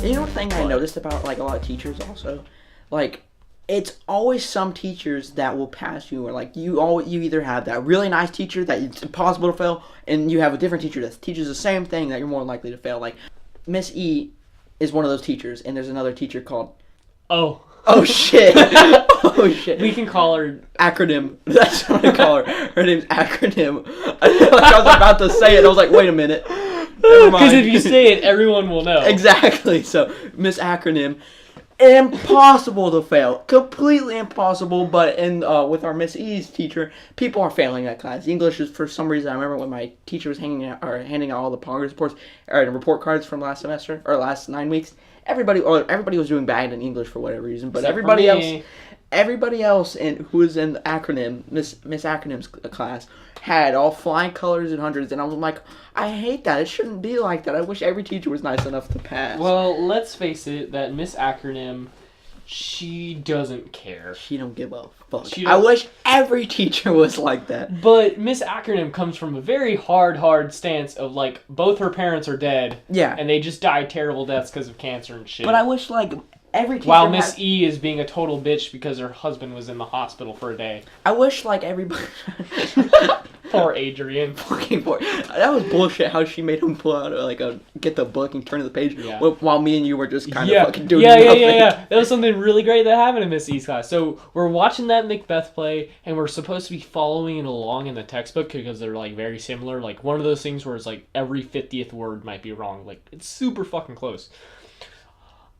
You know what thing I noticed about like a lot of teachers also, like it's always some teachers that will pass you, or like you either have that really nice teacher that it's impossible to fail, and you have a different teacher that teaches the same thing that you're more likely to fail. Like Miss E is one of those teachers, and there's another teacher called Oh shit. Oh shit. We can call her Acronym. That's what I call her. Her name's Acronym. I was about to say it. I was like, wait a minute. Because if you say it, everyone will know. Exactly. So, Miss Acronym. Impossible to fail. Completely impossible. But with our Miss E's teacher, people are failing that class. English is, for some reason, I remember when my teacher was handing out all the progress reports, or report cards from last semester, or last 9 weeks. Everybody was doing bad in English for whatever reason, but everybody else who was in the acronym, Miss Acronym's class, had all flying colors and hundreds, and I was like, I hate that. It shouldn't be like that. I wish every teacher was nice enough to pass. Well, let's face it, that Miss Acronym, she doesn't care. She don't give a fuck. I wish every teacher was like that. But Miss Acronym comes from a very hard stance of, like, both her parents are dead. Yeah. And they just died terrible deaths because of cancer and shit. But I wish, like, every teacher while Miss E is being a total bitch because her husband was in the hospital for a day. I wish, like, everybody... Poor Adrian. Fucking poor. That was bullshit how she made him pull out, like, get the book and turn to the page while me and you were just kind of fucking doing nothing. Yeah. That was something really great that happened in Miss E's class. So we're watching that Macbeth play, and we're supposed to be following it along in the textbook because they're, like, very similar. Like, one of those things where it's, like, every 50th word might be wrong. Like, it's super fucking close.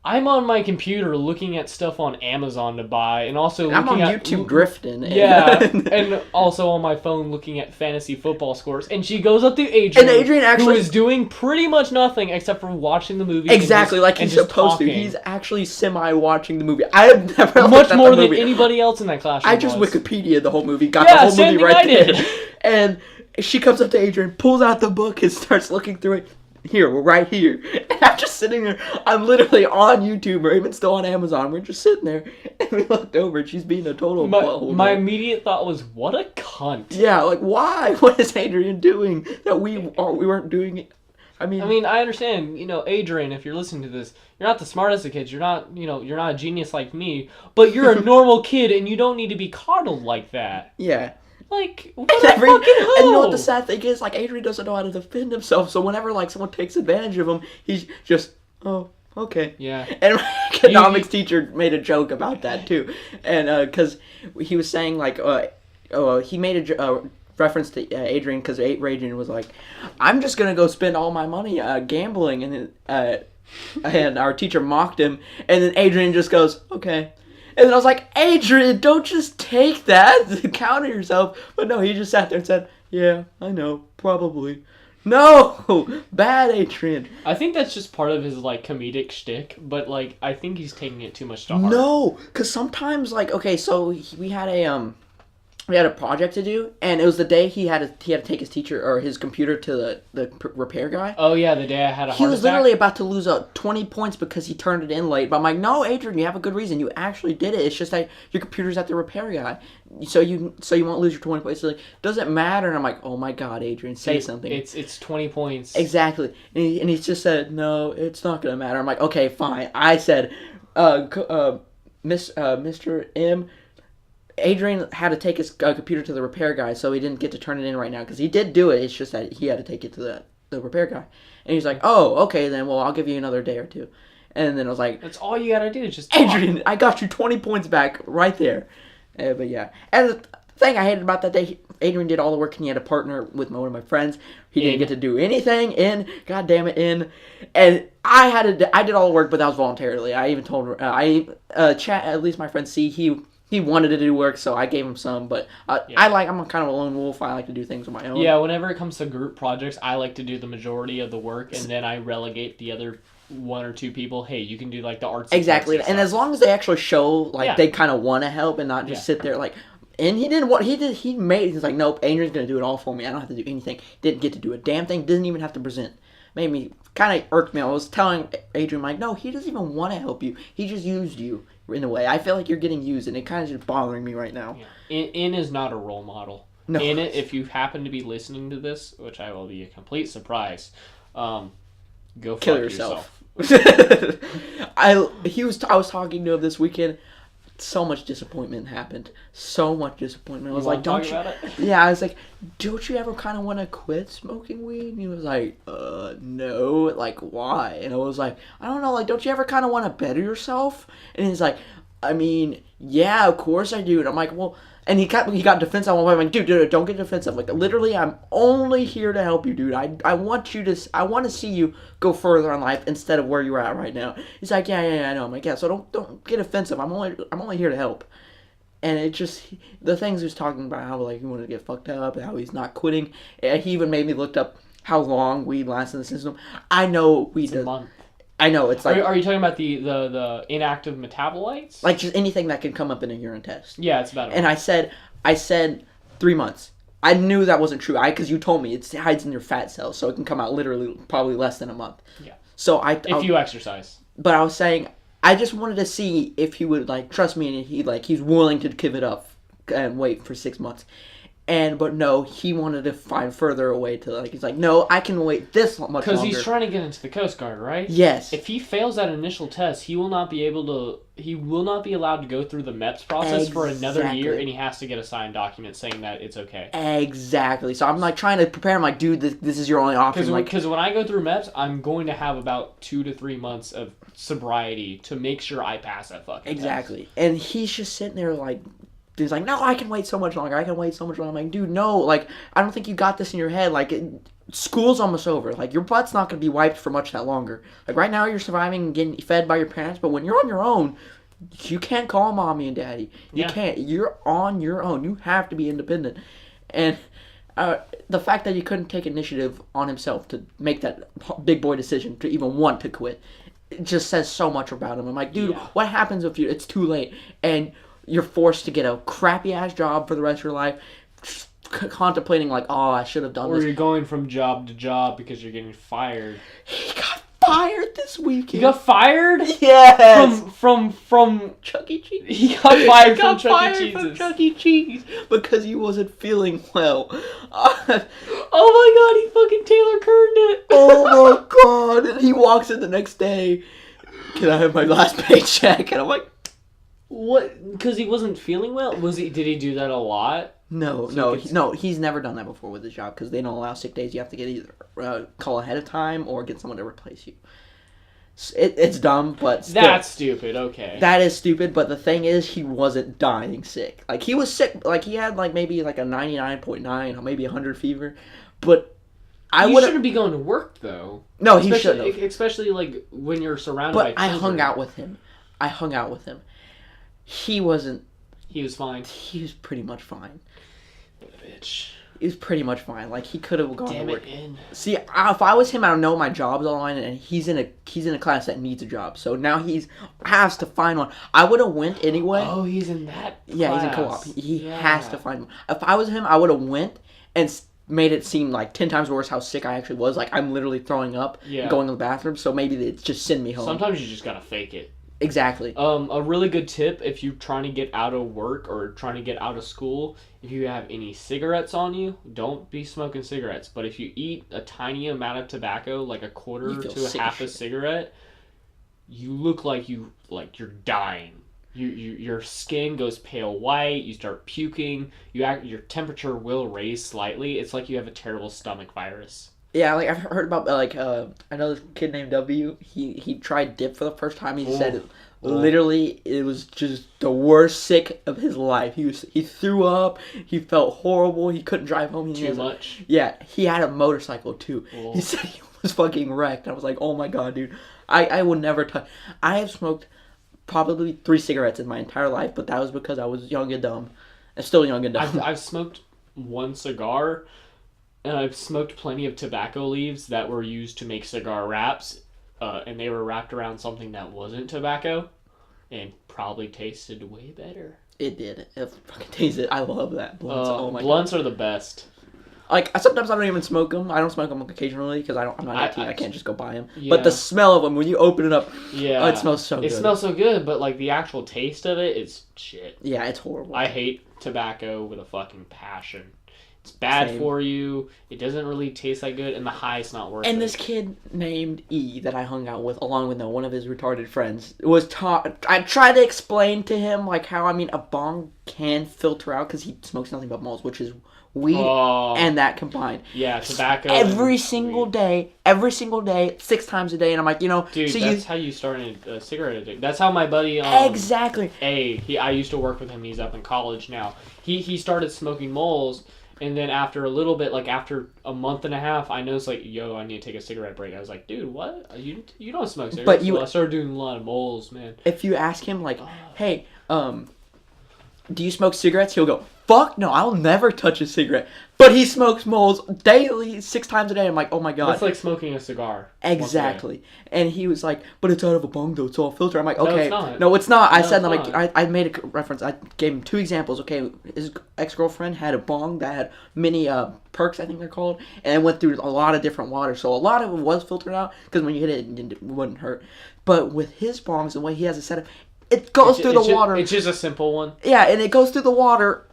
I'm on my computer looking at stuff on Amazon to buy, and also looking at YouTube drifting. And also on my phone looking at fantasy football scores. And she goes up to Adrian, and Adrian actually who is doing pretty much nothing except for watching the movie. Exactly, like he's supposed to. He's actually semi-watching the movie. I have never much more than anybody else in that classroom. I just Wikipedia the whole movie, got the whole movie right there. And she comes up to Adrian, pulls out the book, and starts looking through it. Here, we're right here. And I'm just sitting there. I'm literally on YouTube or even still on Amazon. We're just sitting there. And we looked over and she's being a total butthole. My immediate thought was, what a cunt. Yeah, like, why? What is Adrian doing that we weren't doing it? I mean, I understand, Adrian, if you're listening to this, you're not the smartest of kids. You're not, you're not a genius like me. But you're a normal kid and you don't need to be coddled like that. Yeah. Like, what a fucking hoe! And you know what the sad thing is? Like, Adrian doesn't know how to defend himself, so whenever, like, someone takes advantage of him, he's just, oh, okay. Yeah. And my economics teacher made a joke about that, too. And, because he was saying, like, he made a reference to Adrian, because Adrian was like, I'm just gonna go spend all my money gambling, and our teacher mocked him, and then Adrian just goes, okay. And then I was like, Adrian, don't just take that to counter yourself. But no, he just sat there and said, yeah, I know, probably. No! Bad Adrian. I think that's just part of his, like, comedic shtick. But, like, I think he's taking it too much to heart. No! Because sometimes, like, okay, so we had a project to do, and it was the day he had to take his teacher or his computer to the repair guy. Oh yeah, the day I had a heart attack. He was literally about to lose 20 points because he turned it in late. But I'm like, no, Adrian, you have a good reason. You actually did it. It's just that your computer's at the repair guy, so you won't lose your 20 points. So, like, doesn't matter. And I'm like, oh my god, Adrian, say something. It's 20 points. Exactly. And he just said, no, it's not gonna matter. I'm like, okay, fine. I said, Mr. M. Adrian had to take his computer to the repair guy, so he didn't get to turn it in right now, because he did do it, it's just that he had to take it to the repair guy. And he's like, oh, okay then, well, I'll give you another day or two. And then I was like... That's all you gotta do, is just talk. Adrian, I got you 20 points back right there. But yeah. And the thing I hated about that day, Adrian did all the work, and he had to partner with one of my friends. He didn't get to do anything God damn it, And I did all the work, but that was voluntarily. I even told her, at least my friend C, he wanted to do work, so I gave him some, but I'm kind of a lone wolf. I like to do things on my own. Yeah, whenever it comes to group projects, I like to do the majority of the work, and then I relegate the other one or two people. Hey, you can do, like, the arts. Exactly, and as long as they actually show, like, they kind of want to help and not just sit there, like... And he he's like, nope, Adrian's going to do it all for me. I don't have to do anything. Didn't get to do a damn thing. Didn't even have to present. Made me, kind of irked me. I was telling Adrian, like, no, he doesn't even want to help you. He just used you. In a way, I feel like you're getting used, and it kind of just bothering me right now. Yeah. In is not a role model. No. In it, if you happen to be listening to this, which I will be a complete surprise, go kill fuck yourself. I was talking to him this weekend. So much disappointment happened. So much disappointment. I was like, don't you? Yeah, I was like, don't you ever kind of want to quit smoking weed? And he was like, no. Like, why? And I was like, I don't know. Like, don't you ever kind of want to better yourself? And he's like, I mean, yeah, of course I do. And I'm like, well, and he got defensive. I'm like, dude, don't get defensive. Like, literally, I'm only here to help you, dude. I want to see you go further in life instead of where you're at right now. He's like, yeah, I know. I'm like, yeah, so don't get offensive. I'm only here to help. And it just, the things he was talking about, how like he wanted to get fucked up, and how he's not quitting. And he even made me look up how long weed lasts in the system. I know weed does. A month. I know, it's like... Are you talking about the inactive metabolites? Like, just anything that can come up in a urine test. Yeah, it's about a month. And I said 3 months. I knew that wasn't true. Because you told me it hides in your fat cells, so it can come out literally probably less than a month. Yeah. So if you exercise. But I was saying, I just wanted to see if he would, like, trust me, and he's willing to give it up and wait for 6 months. But no, he wanted to find further away to, like, he's like, no, I can wait this much longer. Because he's trying to get into the Coast Guard, right? Yes. If he fails that initial test, he will not be allowed to go through the MEPS process for another year, and he has to get a signed document saying that it's okay. Exactly. So I'm, like, trying to prepare him, like, dude, this is your only option. Because when I go through MEPS, I'm going to have about 2 to 3 months of sobriety to make sure I pass that fucking test. And he's just sitting there, like... He's like, no, I can wait so much longer. I'm like, dude, no. Like, I don't think you got this in your head. Like, school's almost over. Like, your butt's not going to be wiped for much that longer. Like, right now you're surviving and getting fed by your parents. But when you're on your own, you can't call mommy and daddy. You can't. You're on your own. You have to be independent. And the fact that he couldn't take initiative on himself to make that big boy decision to even want to quit, it just says so much about him. I'm like, dude, what happens if it's too late? And... you're forced to get a crappy-ass job for the rest of your life, contemplating like, oh, I should have done this. Or you're going from job to job because you're getting fired. He got fired this weekend. He got fired? Yes! From Chuck E. Cheese. He got fired from Chuck E. Cheese because he wasn't feeling well. Oh my god, he fucking Taylor Kerned it. Oh my god. And he walks in the next day, can I have my last paycheck? And I'm like... What? Because he wasn't feeling well? Did he do that a lot? No, he's never done that before with his job because they don't allow sick days. You have to get either call ahead of time or get someone to replace you. It's dumb, but still, that's stupid. Okay, that is stupid. But the thing is, he wasn't dying sick. Like he was sick. Like he had like maybe like a 99.9 or maybe 100 fever. But you shouldn't be going to work though. No, he shouldn't. Especially like when you're surrounded by children. But I hung out with him. He wasn't... He was fine. He was pretty much fine. What a bitch. He was pretty much fine. Like, he could have gone to work. Damn it, See, if I was him, I don't know my job's on the line, and he's in a class that needs a job. So now has to find one. I would have went anyway. Oh, he's in that class. Yeah, he's in co-op. He has to find one. If I was him, I would have went and made it seem like 10 times worse how sick I actually was. Like, I'm literally throwing up and going to the bathroom, so maybe they just send me home. Sometimes you just gotta fake it. Exactly. A really good tip if you're trying to get out of work or trying to get out of school, if you have any cigarettes on you, don't be smoking cigarettes. But if you eat a tiny amount of tobacco, like a quarter to a half a cigarette, you look like you're dying. Your skin goes pale white. You start puking. Your temperature will raise slightly. It's like you have a terrible stomach virus. Yeah, like I've heard about I know this kid named W. He tried dip for the first time. He said literally it was just the worst sick of his life. He threw up. He felt horrible. He couldn't drive home. Too much. Yeah, he had a motorcycle too. Oh. He said he was fucking wrecked. I was like, oh my god, dude. I would never touch. I have smoked probably 3 cigarettes in my entire life, but that was because I was young and dumb. And still young and dumb. I've smoked 1 cigar. And I've smoked plenty of tobacco leaves that were used to make cigar wraps, and they were wrapped around something that wasn't tobacco, and probably tasted way better. It did. It fucking tasted. I love that. Blunts. Oh my blunts god. are the best. Like sometimes I don't even smoke them. I don't smoke them occasionally because I'm not 18. I can't just go buy them. Yeah. But the smell of them when you open it up, it smells so good. It smells so good, but like the actual taste of it is shit. Yeah, it's horrible. I hate tobacco with a fucking passion. It's bad Same. for you. It doesn't really taste that good, and the high's not worth it. And this kid named E that I hung out with, along with one of his retarded friends, was taught. I tried to explain to him like how a bong can filter out because he smokes nothing but moles, which is weed and that combined. Yeah, tobacco. Every single day, 6 times a day, and I'm like, dude, so that's how you started a cigarette addiction. That's how my buddy. Exactly. I used to work with him. He's up in college now. He started smoking moles. And then after a little bit, like after a month and a half, I noticed like, yo, I need to take a cigarette break. I was like, dude, what? You don't smoke cigarettes? But I started doing a lot of moles, man. If you ask him like, hey, do you smoke cigarettes? He'll go, fuck no, I'll never touch a cigarette. But he smokes moles daily, 6 times a day. I'm like, oh my god. That's like smoking a cigar. Exactly. And he was like, but it's out of a bong though, it's all filter. I'm like, okay. No, it's not. I said, like, I made a reference. I gave him 2 examples. Okay, his ex-girlfriend had a bong that had many perks, I think they're called, and it went through a lot of different water. So a lot of it was filtered out because when you hit it wouldn't hurt. But with his bongs, the way he has it set up, it goes through the water. It's just a simple one. Yeah, and it goes through the water.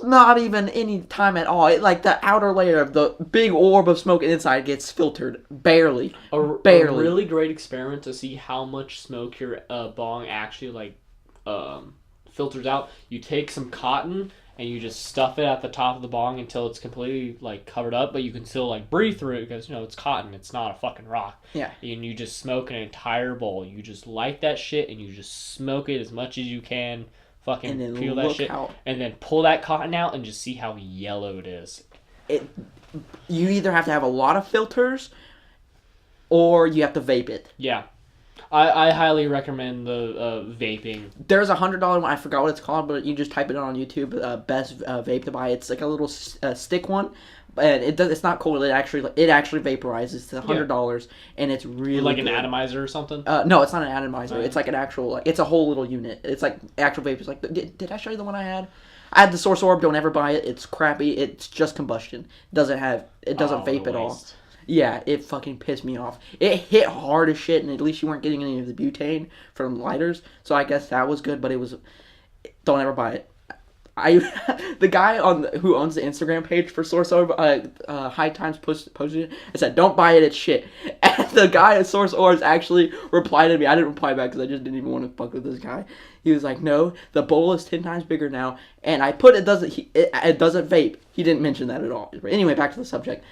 Not even any time at all. Like the outer layer of the big orb of smoke inside gets filtered. Barely. Barely. A really great experiment to see how much smoke your bong actually filters out. You take some cotton and you just stuff it at the top of the bong until it's completely covered up, but you can still breathe through it because it's cotton. It's not a fucking rock. Yeah. And you just smoke an entire bowl. You just light that shit and you just smoke it as much as you can. Fucking peel that shit and then pull that cotton out and just see how yellow it is. You either have to have a lot of filters or you have to vape it. Yeah. I highly recommend the vaping. There's $100 one. I forgot what it's called, but you just type it on YouTube. Best vape to buy. It's like a little stick one, and it's not cold. It actually vaporizes. It's $100, and it's really like good. An atomizer or something. No, it's not an atomizer. It's like an actual. It's a whole little unit. It's like actual vapors. Like did I show you the one I had? I had the Source Orb. Don't ever buy it. It's crappy. It's just combustion. It doesn't vape at all. Yeah, it fucking pissed me off. It hit hard as shit, and at least you weren't getting any of the butane from lighters, so I guess that was good, but it was... Don't ever buy it. The guy who owns the Instagram page for Source Orb, High Times posted it, and said, don't buy it, it's shit. And the guy at Source Orbs actually replied to me. I didn't reply back because I just didn't even want to fuck with this guy. He was like, no, the bowl is 10 times bigger now, and I put it doesn't vape. He didn't mention that at all. Anyway, back to the subject.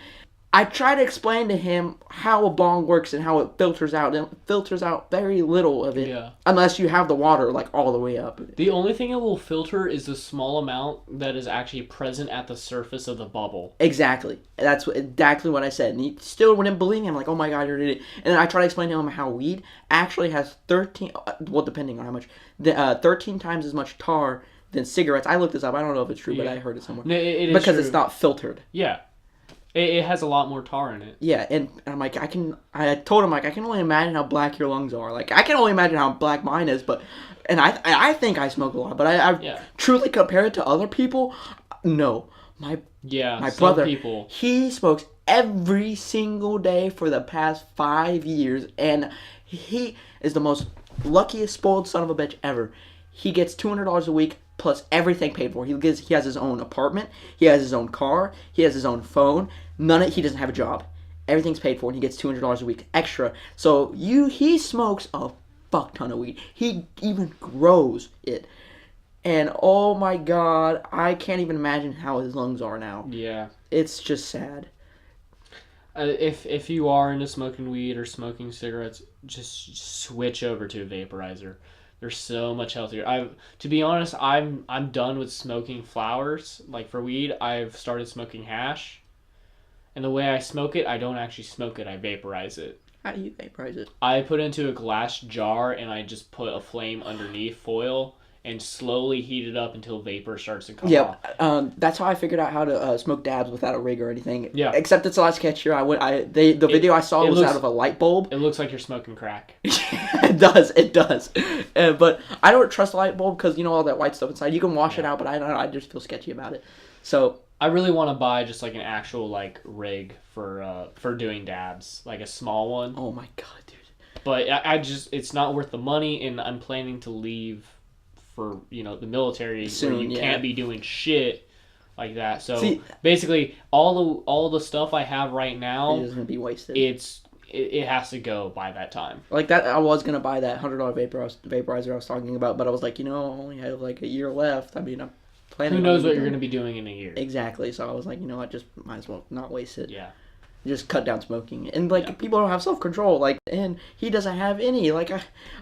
I try to explain to him how a bong works and how it filters out. And it filters out very little of it, unless you have the water all the way up. The only thing it will filter is the small amount that is actually present at the surface of the bubble. Exactly. That's exactly what I said. And he still wouldn't believe me. I'm like, oh my god, you're an idiot. And then I try to explain to him how weed actually has 13, well, depending on how much, 13 times as much tar than cigarettes. I looked this up. I don't know if it's true, but I heard it somewhere. No, it is because true. It's not filtered. Yeah. It has a lot more tar in it. Yeah, and I'm like, I told him, I can only imagine how black your lungs are. I can only imagine how black mine is, and I think I smoke a lot, but I truly compare it to other people, no. My brother, he smokes every single day for the past 5 years, and he is the most luckiest, spoiled son of a bitch ever. He gets $200 a week plus everything paid for. He has his own apartment. He has his own car. He has his own phone. He doesn't have a job. Everything's paid for, and he gets $200 a week extra. So he smokes a fuck ton of weed. He even grows it. And oh my god, I can't even imagine how his lungs are now. Yeah. It's just sad. If you are into smoking weed or smoking cigarettes, just switch over to a vaporizer. They're so much healthier. To be honest, I'm done with smoking flowers. For weed, I've started smoking hash. And the way I smoke it, I don't actually smoke it. I vaporize it. How do you vaporize it? I put it into a glass jar and I just put a flame underneath foil and slowly heat it up until vapor starts to come off. That's how I figured out how to smoke dabs without a rig or anything. Yeah. Except it's a lot sketchier. The video I saw was out of a light bulb. It looks like you're smoking crack. It does. But I don't trust a light bulb because all that white stuff inside. You can wash it out, but I don't know. I just feel sketchy about it. So I really want to buy just an actual rig for doing dabs, a small one. Oh my god, dude! But it's not worth the money, and I'm planning to leave for the military soon. Where you can't be doing shit. like that. So See, basically, all the stuff I have right now, it's gonna be wasted. It has to go by that time. Like that, I was gonna buy that $100 vaporizer I was talking about, but I was like, I only have like a year left. I mean, I'm planning. Who knows what you're gonna be doing in a year? Exactly. So I was like, I just might as well not waste it. Yeah. Just cut down smoking, and people don't have self control. Like, and he doesn't have any. Like,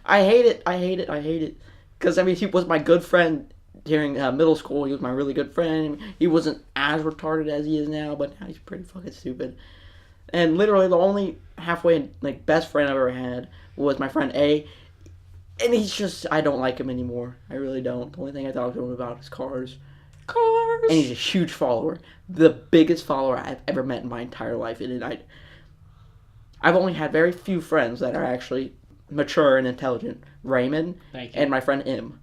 I hate it. I hate it. Because I mean, he was my good friend during middle school. He was my really good friend. He wasn't as retarded as he is now, but now he's pretty fucking stupid. And literally, the only halfway best friend I've ever had was my friend A. And he's just, I don't like him anymore. I really don't. The only thing I talk to him about is cars. And he's a huge follower. The biggest follower I've ever met in my entire life. And I've only had very few friends that are actually mature and intelligent. Raymond and my friend M.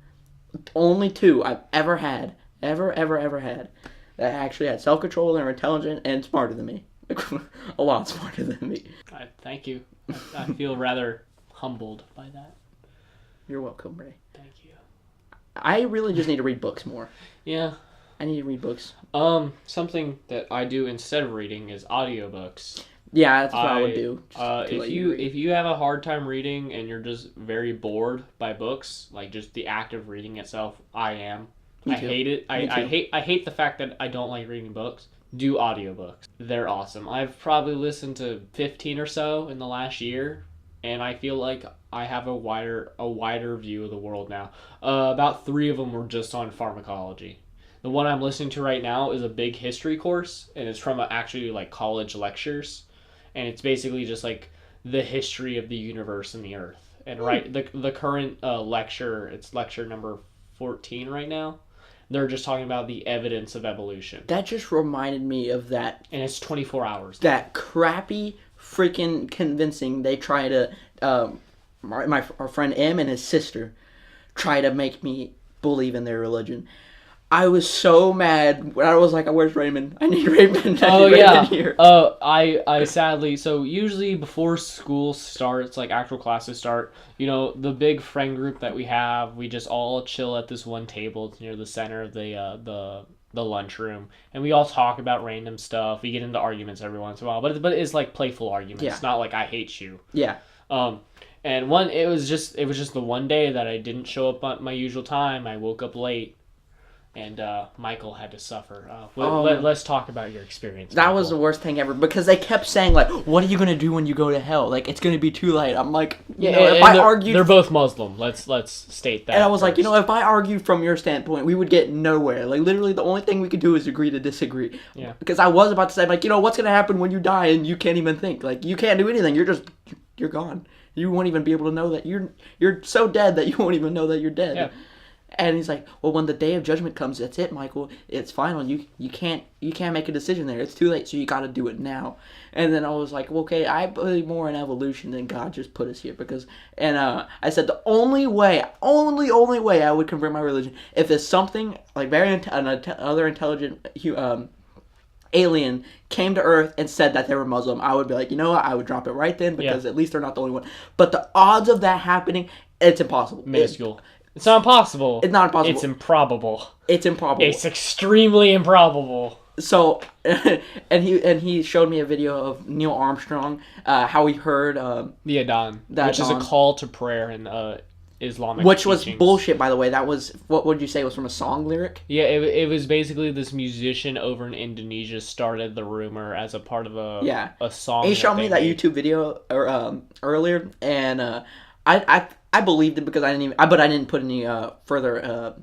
Only two I've ever had. Ever had. That actually had self-control and are intelligent and smarter than me. A lot smarter than me. Thank you. I feel rather humbled by that. You're welcome, Ray. Thank you. I really just need to read books more. Yeah. I need to read books. Something that I do instead of reading is audiobooks. Yeah, that's what I would do. If you have a hard time reading and you're just very bored by books, like just the act of reading itself, I am. I hate it. I hate the fact that I don't like reading books. Do audiobooks. They're awesome. I've probably listened to 15 or so in the last year, and I feel like I have a wider view of the world now. About 3 of them were just on pharmacology. The one I'm listening to right now is a big history course, and it's from actually like college lectures, and it's basically just like the history of the universe and the Earth. And the current lecture, it's lecture number 14 right now. They're just talking about the evidence of evolution. That just reminded me of that. And it's 24 hours. That crappy freaking convincing they try to, our friend M and his sister try to make me believe in their religion. I was so mad when I was like, where's Raymond? I need Raymond. Raymond here. I sadly, so usually before school starts, like actual classes start, the big friend group that we have, we just all chill at this one table. It's near the center of the lunchroom, and we all talk about random stuff. We get into arguments every once in a while, but it's like playful arguments. Yeah. It's not like I hate you. Yeah. And it was just the one day that I didn't show up at my usual time. I woke up late. And Michael had to suffer. Let's talk about your experience. That was the worst thing ever because they kept saying like, "What are you gonna do when you go to hell? Like, it's gonna be too late." I'm like, if I argued, they're both Muslim. Let's state that. And I was first. like, if I argued from your standpoint, we would get nowhere. Like, literally, the only thing we could do is agree to disagree. Yeah. Because I was about to say like, what's gonna happen when you die and you can't even think. Like, you can't do anything. You're gone. You won't even be able to know that you're so dead that you won't even know that you're dead. Yeah. And he's like, well, when the day of judgment comes, that's it, Michael. It's final. You can't make a decision there. It's too late, so you got to do it now. And then I was like, well, okay, I believe more in evolution than God just put us here I said the only way I would convert my religion if there's something like another intelligent alien came to Earth and said that they were Muslim, I would be like, what? I would drop it right then because at least they're not the only one. But the odds of that happening, it's impossible. Minuscule. It's not impossible. It's not impossible. It's improbable. It's improbable. It's extremely improbable. So, and he showed me a video of Neil Armstrong, how he heard the Adhan, which is a call to prayer in Islamic which teachings. Was bullshit, by the way. That was, what would you say, was from a song lyric? Yeah, it was basically this musician over in Indonesia started the rumor as a part of a song. He showed me that YouTube video earlier, and I believed it because I didn't put any further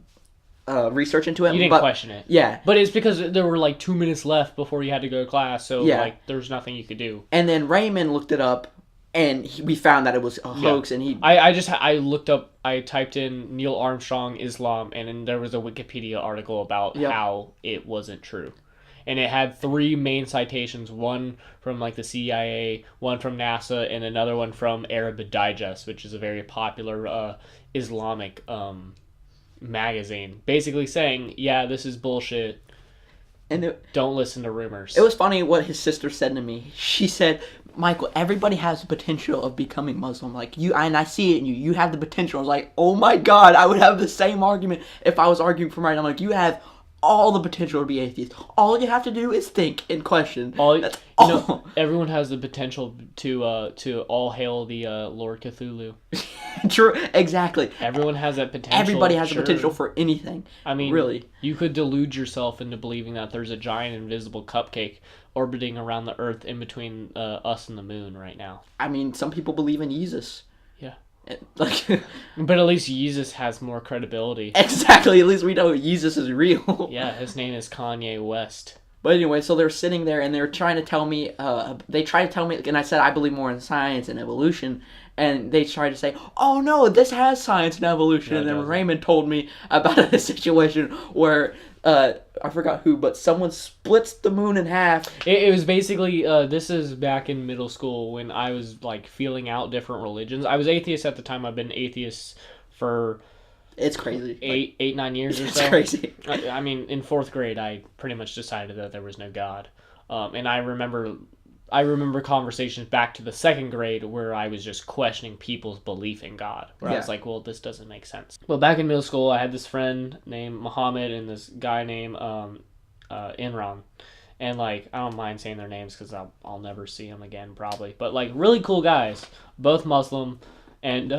research into it. You didn't question it. Yeah. But it's because there were like 2 minutes left before you had to go to class, so like there's nothing you could do. And then Raymond looked it up, and we found that it was a hoax, and he... I looked up, I typed in Neil Armstrong, Islam, and then there was a Wikipedia article about how it wasn't true. And it had 3 main citations, one from like the CIA, one from NASA, and another one from Arab Digest, which is a very popular Islamic magazine, basically saying, this is bullshit. And don't listen to rumors. It was funny what his sister said to me. She said, Michael, everybody has the potential of becoming Muslim. Like, and I see it in you. You have the potential. I was like, oh my God, I would have the same argument if I was arguing for right now. I'm like, you have all the potential to be atheist. All you have to do is think and question. That's you know, everyone has the potential to all hail the Lord Cthulhu. True, exactly. Everyone has that potential. Everybody has the potential for anything. I mean, really, you could delude yourself into believing that there's a giant invisible cupcake orbiting around the Earth in between us and the moon right now. I mean, some people believe in Jesus. Yeah. Like, but at least Jesus has more credibility. Exactly. At least we know Jesus is real. Yeah, his name is Kanye West. But anyway, so they're sitting there and they're trying to tell me, they try to tell me, and I said I believe more in science and evolution, and they try to say, oh no, this has science and evolution, and then Raymond told me about a situation where, I forgot who, but someone splits the moon in half. It was basically, this is back in middle school when I was like feeling out different religions. I was atheist at the time. I've been atheist for... It's crazy. 9 years or so. It's crazy. I mean, in 4th grade, I pretty much decided that there was no God. And I remember conversations back to the 2nd grade where I was just questioning people's belief in God. Where I was like, well, this doesn't make sense. Well, back in middle school, I had this friend named Muhammad and this guy named Imran. And, like, I don't mind saying their names because I'll never see them again, probably. But, like, really cool guys. Both Muslim. And,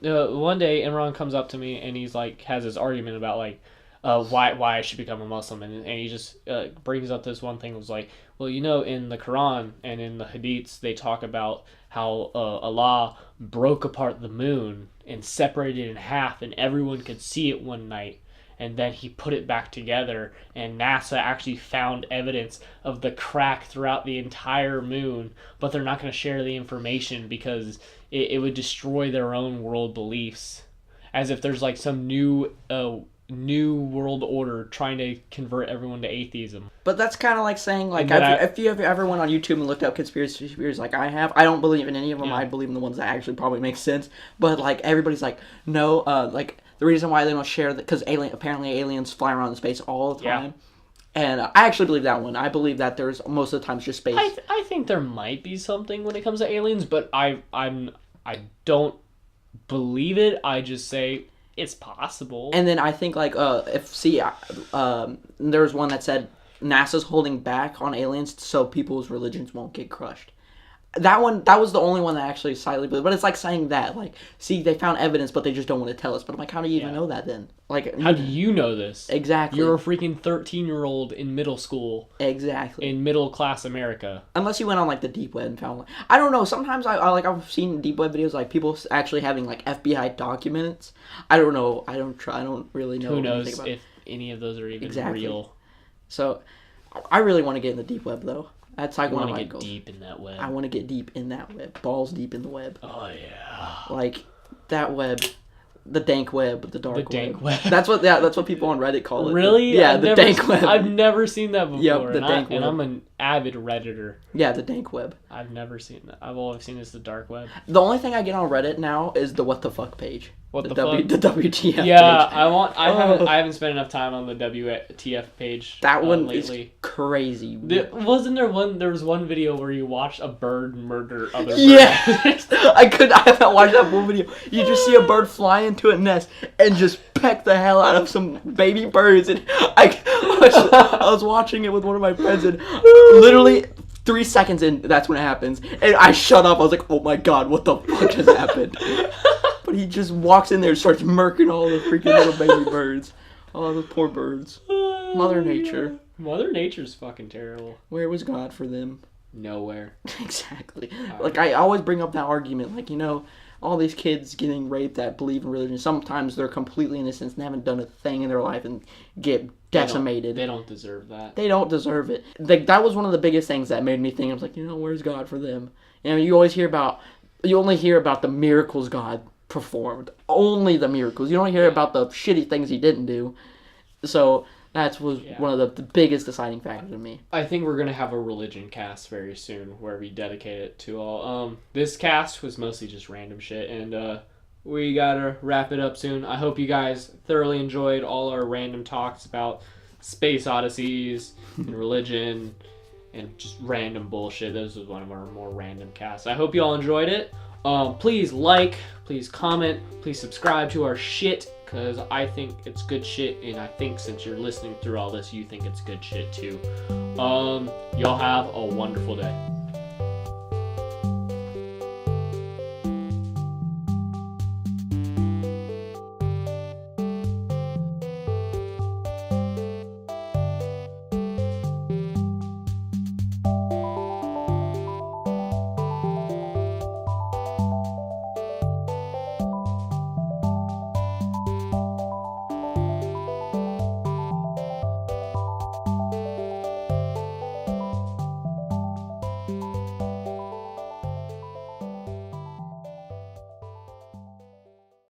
one day Imran comes up to me and he's like has this argument about like why I should become a Muslim, and he just brings up this one thing. It was like, well, you know, in the Quran and in the Hadiths they talk about how Allah broke apart the moon and separated it in half and everyone could see it one night, and then he put it back together, and NASA actually found evidence of the crack throughout the entire moon, but they're not going to share the information because it would destroy their own world beliefs, as if there's like some new world order trying to convert everyone to atheism. But that's kind of like saying, like, if you ever went on YouTube and looked up conspiracy theories like I have, I don't believe in any of them. Yeah. I believe in the ones that actually probably make sense. But, like, everybody's like, no, like, the reason why they don't share that, because apparently aliens fly around in space all the time. Yeah. And I actually believe that one. I believe that there's most of the time just space. I think there might be something when it comes to aliens, but I don't believe it. I just say it's possible. And then I think like there was one that said NASA's holding back on aliens so people's religions won't get crushed. That was the only one that actually slightly believed. But it's like saying that, like, see, they found evidence, but they just don't want to tell us. But I'm like, how do you even know that then? Like, how do you know this? Exactly. You're a freaking 13-year-old in middle school. Exactly. In middle class America. Unless you went on like the deep web and found, like, I don't know. Sometimes I've seen deep web videos like people actually having like FBI documents. I don't know. I don't really know. Who knows if any of those are even real? So, I really want to get in the deep web though. That's like one of my goals. I want to get deep in that web. I want to get deep in that web. Balls deep in the web. Oh, yeah. Like, that web. The dank web, the dark web. The dank web. That's what people on Reddit call it. Really? The dank web. I've never seen that before. Yep, the dank web. And I'm an avid Redditor. Yeah, the dank web. I've never seen that. I've always seen this the dark web. The only thing I get on Reddit now is the what the fuck page. What the fuck? The WTF page. Yeah, I haven't spent enough time on the WTF page. That one lately. Is crazy. There was one video where you watched a bird murder other birds. Yeah. I haven't watched that one video. You just see a bird fly into a nest and just peck the hell out of some baby birds, and I was watching it with one of my friends, and literally 3 seconds in, that's when it happens, and I shut up. I was like, oh my god, what the fuck just happened? But he just walks in there and starts murking all the freaking little baby birds. Oh, the poor birds. Mother Nature. Mother Nature's fucking terrible. Where was God for them? Nowhere. Exactly. Like, I always bring up that argument, like, you know, all these kids getting raped that believe in religion, sometimes they're completely innocent and haven't done a thing in their life and get decimated. They don't deserve that. They don't deserve it. Like, that was one of the biggest things that made me think. I was like, you know, where's God for them? You know, you only hear about the miracles God performed. Only the miracles. You don't hear about the shitty things he didn't do. So that was one of the biggest deciding factors to me. I think we're going to have a religion cast very soon where we dedicate it to all. This cast was mostly just random shit, and we got to wrap it up soon. I hope you guys thoroughly enjoyed all our random talks about space odysseys and religion and just random bullshit. This was one of our more random casts. I hope you all enjoyed it. Please like, please comment, please subscribe to our shit, because I think it's good shit, and I think since you're listening through all this, you think it's good shit too. Y'all have a wonderful day.